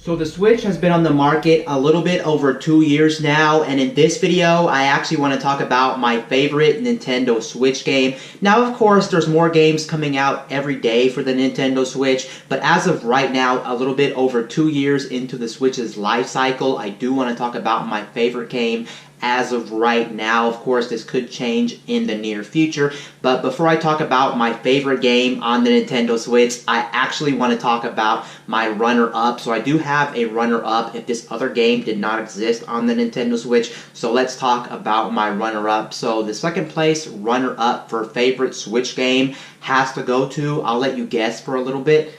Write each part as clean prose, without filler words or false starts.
So the Switch has been on the market a little bit over 2 years now, and in this video I actually want to talk about my favorite Nintendo Switch game. Now of course there's more games coming out every day for the Nintendo Switch, but as of right now, a little bit over 2 years into the Switch's life cycle, I do want to talk about my favorite game as of right now. Of course, this could change in the near future, but before I talk about my favorite game on the Nintendo Switch, I actually want to talk about my runner-up. So I do have a runner-up if this other game did not exist on the Nintendo Switch. So let's talk about my runner-up. So the second place runner-up for favorite Switch game has to go to, I'll let you guess for a little bit.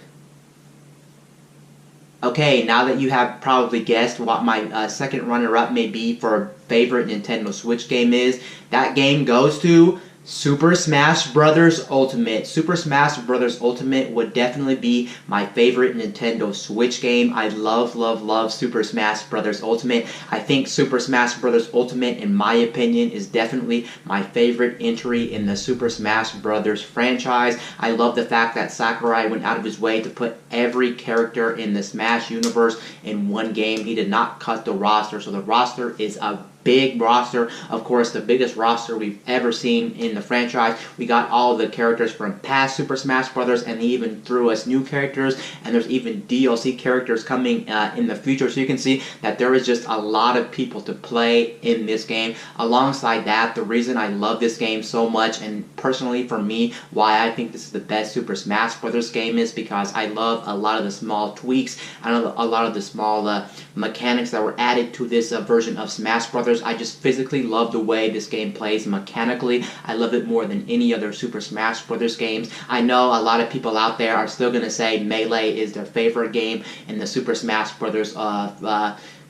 Okay, now that you have probably guessed what my second runner-up may be for favorite Nintendo Switch game is, that game goes to Super Smash Bros. Ultimate. Super Smash Bros. Ultimate would definitely be my favorite Nintendo Switch game. I love Super Smash Bros. Ultimate. I think Super Smash Bros. Ultimate, in my opinion, is definitely my favorite entry in the Super Smash Bros. Franchise. I love the fact that Sakurai went out of his way to put every character in the Smash universe in one game. He did not cut the roster, so the roster is a big roster. Of course, the biggest roster we've ever seen in the franchise. We got all the characters from past Super Smash Bros. And they even threw us new characters, and there's even DLC characters coming in the future. So you can see that there is just a lot of people to play in this game. Alongside that, the reason I love this game so much, and personally for me, why I think this is the best Super Smash Bros. Game is because I love a lot of the small tweaks. I know a lot of the small mechanics that were added to this version of Smash Bros. I just physically love the way this game plays mechanically. I love it more than any other Super Smash Bros. Games. I know a lot of people out there are still going to say Melee is their favorite game in the Super Smash Bros.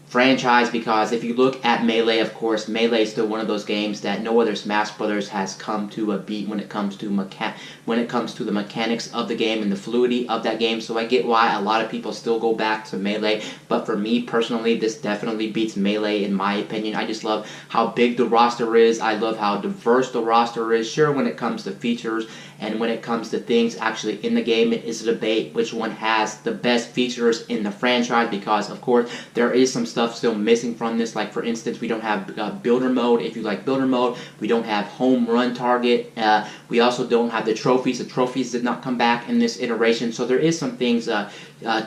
Franchise, because if you look at Melee, of course, Melee is still one of those games that no other Smash Brothers has come to beat when it comes to the mechanics of the game and the fluidity of that game. So I get why a lot of people still go back to Melee, but for me personally, this definitely beats Melee in my opinion. I just love how big the roster is. I love how diverse the roster is. Sure, when it comes to features and when it comes to things actually in the game, it is a debate which one has the best features in the franchise, because of course there is some stuff still missing from this. Like for instance, we don't have builder mode. If you like builder mode, we don't have home run target. We also don't have the trophies. The trophies did not come back in this iteration, so there is some things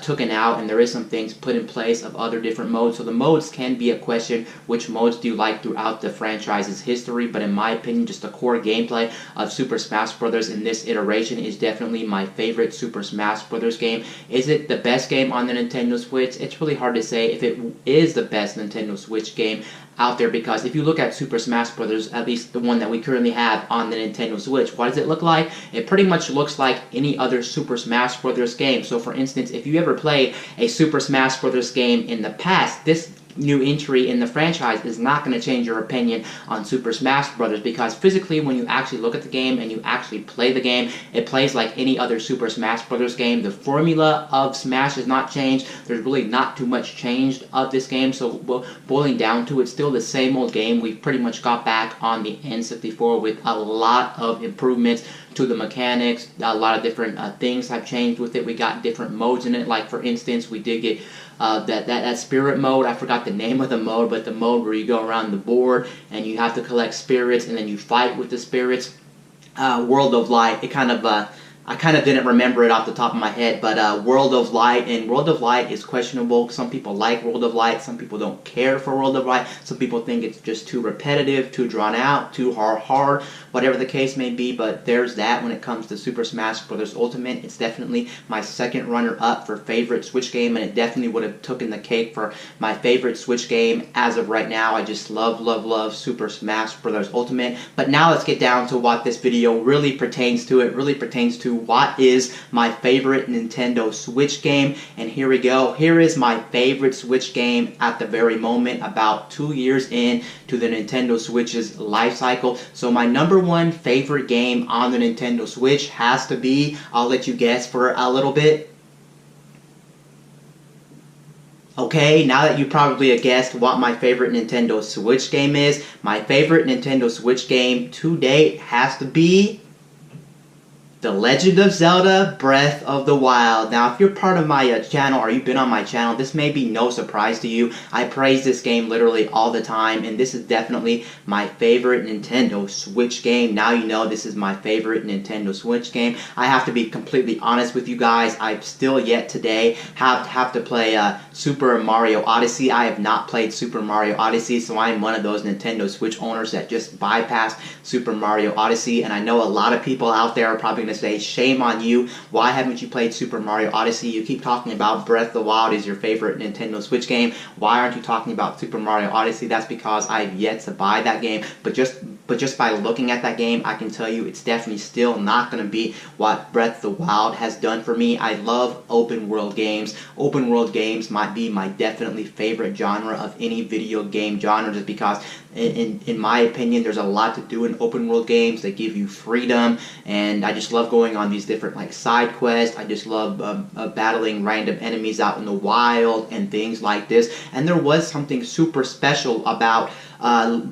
taken out, and there is some things put in place of other different modes. So the modes can be a question, which modes do you like throughout the franchise's history, but in my opinion, just the core gameplay of Super Smash Bros. In this iteration is definitely my favorite Super Smash Bros. Game. Is it the best game on the Nintendo Switch? It's really hard to say if it is the best Nintendo Switch game out there, because if you look at Super Smash Bros., at least the one that we currently have on the Nintendo Switch, what does it look like? It pretty much looks like any other Super Smash Bros. Game. So for instance, if you ever played a Super Smash Bros. Game in the past, this new entry in the franchise is not going to change your opinion on Super Smash Bros. Because physically, when you actually look at the game and you actually play the game, it plays like any other Super Smash Bros. Game. The formula of Smash has not changed. There's really not too much changed of this game, so boiling down to it's still the same old game. We've pretty much got back on the N64 with a lot of improvements to the mechanics. A lot of different things have changed with it. We got different modes in it. Like for instance, we did get that spirit mode. I forgot the name of the mode, but the mode where you go around the board and you have to collect spirits and then you fight with the spirits. World of Light. I kind of didn't remember it off the top of my head, but World of Light, and World of Light is questionable. Some people like World of Light, some people don't care for World of Light, some people think it's just too repetitive, too drawn out, too hard, whatever the case may be, but there's that when it comes to Super Smash Bros. Ultimate. It's definitely my second runner-up for favorite Switch game, and it definitely would have taken the cake for my favorite Switch game as of right now. I just love Super Smash Bros. Ultimate. But now let's get down to what this video really pertains to. It really pertains to what is my favorite Nintendo Switch game, and here we go. Here is my favorite Switch game at the very moment, about 2 years in to the Nintendo Switch's life cycle. So my number one favorite game on the Nintendo Switch has to be, I'll let you guess for a little bit. Okay, now that you probably have guessed what my favorite Nintendo Switch game is, my favorite Nintendo Switch game to date has to be The Legend of Zelda Breath of the Wild. Now, if you're part of my channel or you've been on my channel, this may be no surprise to you. I praise this game literally all the time, and this is definitely my favorite Nintendo Switch game. Now you know this is my favorite Nintendo Switch game. I have to be completely honest with you guys. I've still yet today have to play Super Mario Odyssey. I have not played Super Mario Odyssey, so I'm one of those Nintendo Switch owners that just bypassed Super Mario Odyssey, and I know a lot of people out there are probably going to say, shame on you, why haven't you played Super Mario Odyssey? You keep talking about Breath of the Wild is your favorite Nintendo Switch game. Why aren't you talking about Super Mario Odyssey? That's because I've yet to buy that game, but just by looking at that game, I can tell you it's definitely still not going to be what Breath of the Wild has done for me. I love open world games. Open world games might be my definitely favorite genre of any video game genre, just because in my opinion there's a lot to do in open world games. They give you freedom, and I just love going on these different like side quests. I just love battling random enemies out in the wild and things like this. And there was something super special about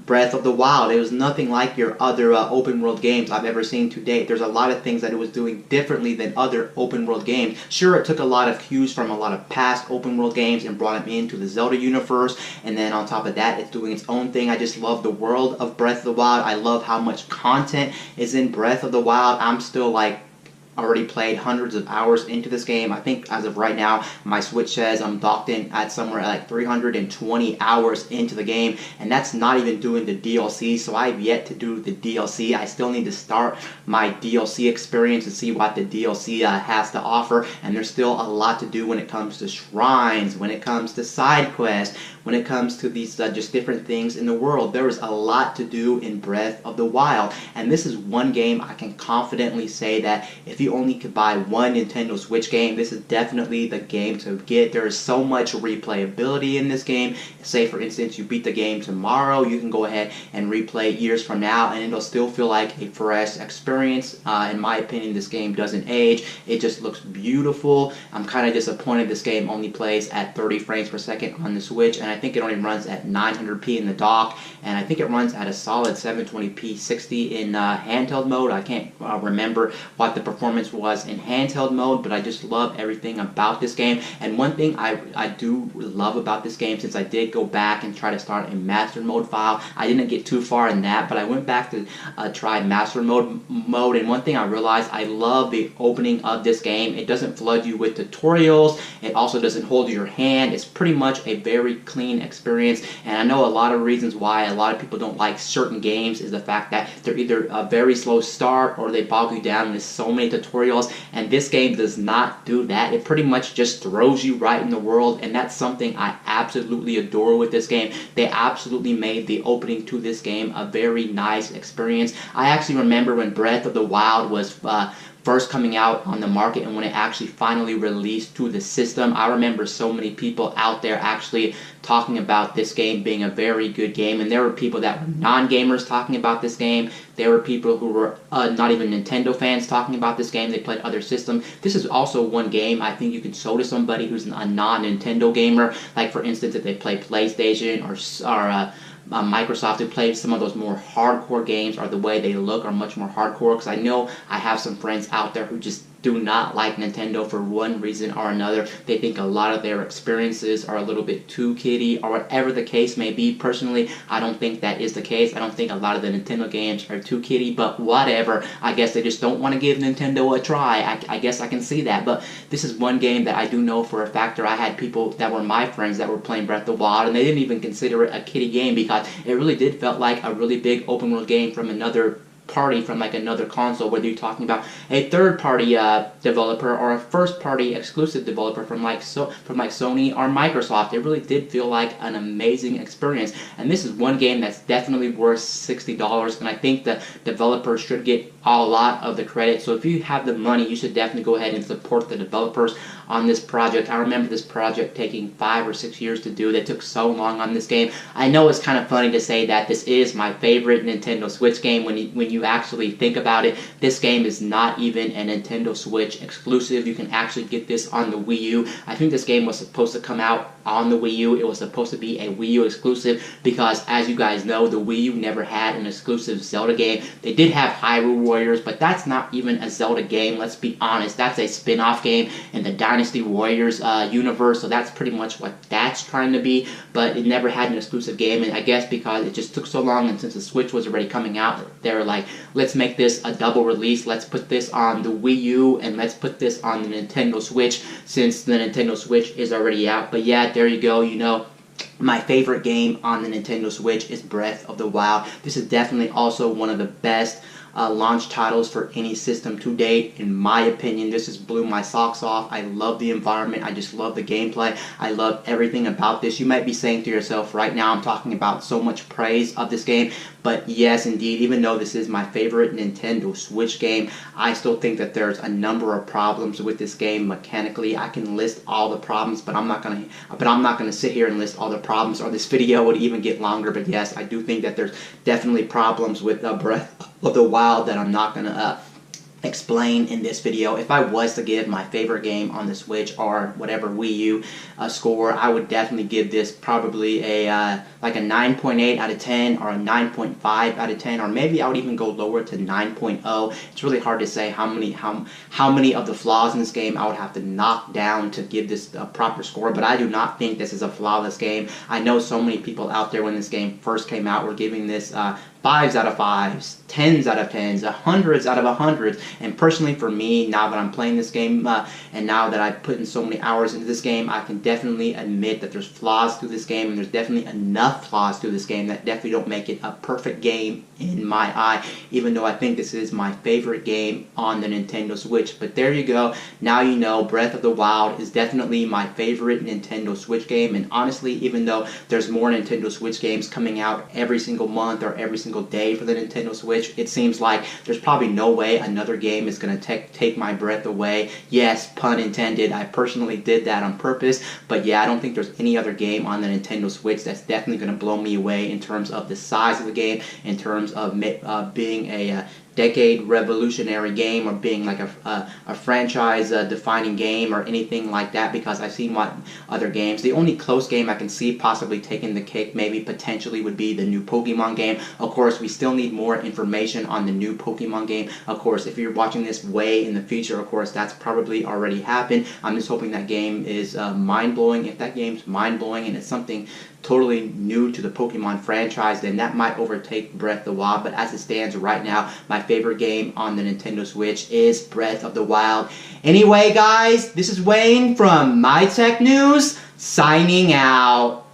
Breath of the Wild. It was nothing like your other open world games I've ever seen to date. There's a lot of things that it was doing differently than other open world games. Sure, it took a lot of cues from a lot of past open world games and brought them into the Zelda universe, and then on top of that, it's doing its own thing. I just love the world of Breath of the Wild. I love how much content is in Breath of the Wild. I'm still like already played hundreds of hours into this game. I think as of right now, my Switch says I'm docked in at somewhere like 320 hours into the game, and that's not even doing the DLC, so I've yet to do the DLC. I still need to start my DLC experience and see what the DLC has to offer, and there's still a lot to do when it comes to shrines, when it comes to side quests, when it comes to these just different things in the world. There is a lot to do in Breath of the Wild, and this is one game I can confidently say that if you only could buy one Nintendo Switch game, this is definitely the game to get. There is so much replayability in this game. Say for instance you beat the game tomorrow, you can go ahead and replay years from now and it'll still feel like a fresh experience. In my opinion, this game doesn't age. It just looks beautiful. I'm kind of disappointed this game only plays at 30 frames per second on the Switch, and I think it only runs at 900p in the dock, and I think it runs at a solid 720p 60 in handheld mode. I can't remember what the performance was in handheld mode, but I just love everything about this game. And one thing I do love about this game, since I did go back and try to start a master mode file, I didn't get too far in that, but I went back to try master mode, and one thing I realized, I love the opening of this game. It doesn't flood you with tutorials. It also doesn't hold your hand. It's pretty much a very clean experience, and I know a lot of reasons why a lot of people don't like certain games is the fact that they're either a very slow start or they bog you down with so many tutorials, and this game does not do that. It pretty much just throws you right in the world, and that's something I absolutely adore with this game. They absolutely made the opening to this game a very nice experience. I actually remember when Breath of the Wild was first coming out on the market and when it actually finally released to the system. I remember so many people out there actually talking about this game being a very good game, and there were people that were non-gamers talking about this game. There were people who were not even Nintendo fans talking about this game. They played other systems. This is also one game I think you can show to somebody who's a non-Nintendo gamer, like for instance if they play PlayStation or Microsoft, who play some of those more hardcore games, or the way they look are much more hardcore, because I know I have some friends out there who just do not like Nintendo for one reason or another. They think a lot of their experiences are a little bit too kiddie, or whatever the case may be. Personally, I don't think that is the case. I don't think a lot of the Nintendo games are too kiddie, but whatever. I guess they just don't want to give Nintendo a try. I guess I can see that, but this is one game that I do know for a fact that I had people that were my friends that were playing Breath of the Wild, and they didn't even consider it a kiddie game because it really did felt like a really big open world game from another party, from like another console, whether you're talking about a third-party developer or a first-party exclusive developer from like Sony or Microsoft. It really did feel like an amazing experience, and this is one game that's definitely worth $60, and I think the developers should get a lot of the credit. So if you have the money, you should definitely go ahead and support the developers on this project. I remember this project taking 5 or 6 years to do. They took so long on this game. I know it's kind of funny to say that this is my favorite Nintendo Switch game when you actually think about it, this game is not even a Nintendo Switch exclusive. You can actually get this on the Wii U. I think this game was supposed to come out on the Wii U. It was supposed to be a Wii U exclusive because, as you guys know, the Wii U never had an exclusive Zelda game. They did have Hyrule Warriors, but that's not even a Zelda game. Let's be honest. That's a spin-off game in the Dynasty Warriors universe, so that's pretty much what that's trying to be, but it never had an exclusive game, and I guess because it just took so long, and since the Switch was already coming out, they were like, let's make this a double release. Let's put this on the Wii U, and let's put this on the Nintendo Switch, since the Nintendo Switch is already out. But yeah, there you go, you know. My favorite game on the Nintendo Switch is Breath of the Wild. This is definitely also one of the best launch titles for any system to date. In my opinion, this just blew my socks off. I love the environment. I just love the gameplay. I love everything about this. You might be saying to yourself right now, I'm talking about so much praise of this game, but yes, indeed, even though this is my favorite Nintendo Switch game, I still think that there's a number of problems with this game mechanically. I can list all the problems, but I'm not gonna sit here and list all the problems, or this video would even get longer. But yes, I do think that there's definitely problems with Breath of the Wild that I'm not gonna explain in this video. If I was to give my favorite game on the Switch or whatever Wii U score, I would definitely give this probably a like a 9.8 out of 10 or a 9.5 out of 10, or maybe I would even go lower to 9.0. It's really hard to say how many of the flaws in this game I would have to knock down to give this a proper score, but I do not think this is a flawless game. I know so many people out there when this game first came out were giving this 5s out of 5s, 10s out of 10s, 100s out of 100s, and personally for me, now that I'm playing this game and now that I've put in so many hours into this game, I can definitely admit that there's flaws to this game, and there's definitely enough flaws to this game that definitely don't make it a perfect game in my eye, even though I think this is my favorite game on the Nintendo Switch. But there you go, now you know Breath of the Wild is definitely my favorite Nintendo Switch game, and honestly, even though there's more Nintendo Switch games coming out every single month or every single day for the Nintendo Switch, it seems like there's probably no way another game is going to take my breath away. Yes, pun intended, I personally did that on purpose, but yeah, I don't think there's any other game on the Nintendo Switch that's definitely going to blow me away in terms of the size of the game, in terms of being a decade revolutionary game, or being like a franchise defining game or anything like that, because I've seen what other games. The only close game I can see possibly taking the cake maybe potentially would be the new Pokemon game. Of course, we still need more information on the new Pokemon game. Of course, if you're watching this way in the future, of course, that's probably already happened. I'm just hoping that game is mind-blowing. If that game's mind-blowing and it's something totally new to the Pokemon franchise, then that might overtake Breath of the Wild. But as it stands right now, my favorite game on the Nintendo Switch is Breath of the Wild. Anyway, guys, this is Wayne from My Tech News, signing out.